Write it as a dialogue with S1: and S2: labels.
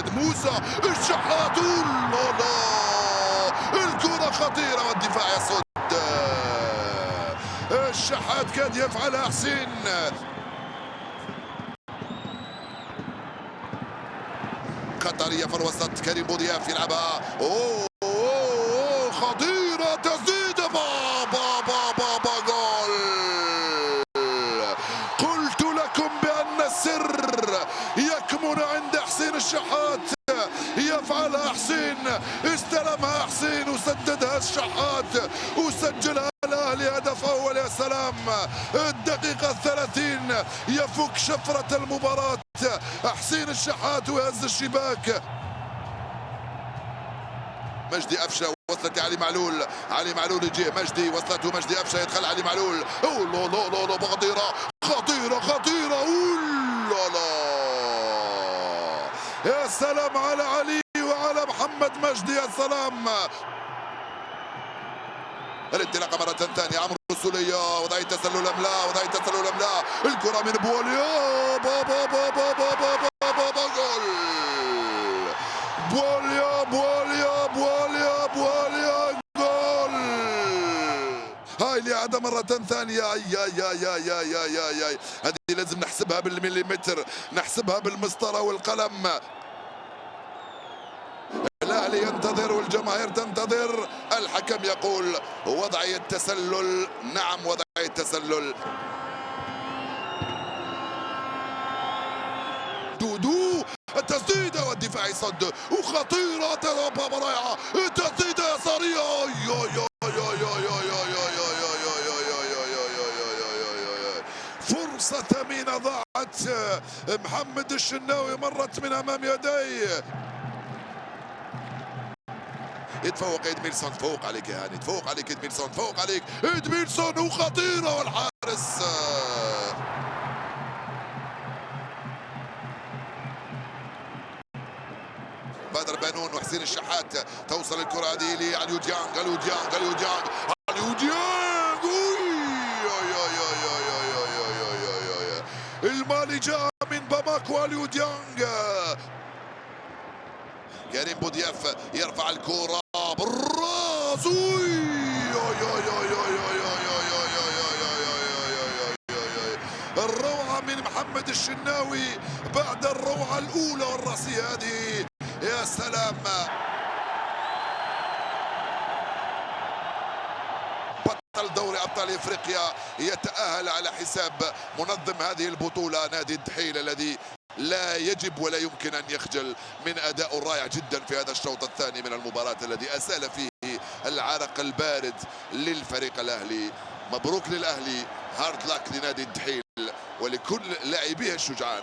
S1: محمد موسى. الشحات لا الكرة خطيرة والدفاع يصد. الشحات كاد يفعلها حسين. قطرية في الوسط، كريم بوضياف يلعبها. خطيرة، تسديدة بابا جول. قلت لكم بأن السر يكمن عند حسين الشحات. يفعلها حسين، استلمها حسين وسددها الشحات وسجلها الأهلي هدف أول. يا سلام، الدقيقة 30 يفك شفرة المباراة حسين الشحات ويهز الشباك. مجدي قفشه وصلت علي معلول، علي معلول يجي مجدي، وصلته مجدي قفشه، يدخل علي معلول. لا خطيرة لا. يا سلام على علي وعلى محمد مجدي، يا سلام. الانطلاقه مره ثانيه، عمرو السوليه، وضعيه تسلل ام لا، وضعيه تسلل ام لا. الكره من بواليا، بابا جول. بواليا جول. هاي الاعاده مره ثانيه. يا هذه لازم نحسبها بالمليمتر، نحسبها بالمسطره والقلم. الأهلي ينتظر والجماهير تنتظر. الحكم يقول وضعية تسلل. نعم، وضعية تسلل. دودو، التسديدة والدفاع يصد، وخطيرة رائعة. التسديدة يسارية. فرصة ثمينة ضاعت. محمد الشناوي مرت من أمام يديه. يتفوق إدميلسون، تفوق عليك يا هاني، تفوق عليك إدميلسون، تفوق عليك إدميلسون، وخطيرة والحارس. بدر بانون وحسين الشحات. توصل الكرة هذه لعليو ديانج. المالي جاء من باماكو. عليو ديانج. كريم بوضياف يرفع الكرة بالراس. الروعة من محمد الشناوي بعد الروعة الأولى والرأسية هذه. يا سلام. بطل دوري أبطال إفريقيا يتأهل على حساب منظم هذه البطولة نادي الدحيل، الذي لا يجب ولا يمكن أن يخجل من أداء رائع جدا في هذا الشوط الثاني من المباراة، الذي أسال فيه العرق البارد للفريق الأهلي. مبروك للأهلي، هارد لاك لنادي الدحيل ولكل لاعبيه الشجعان.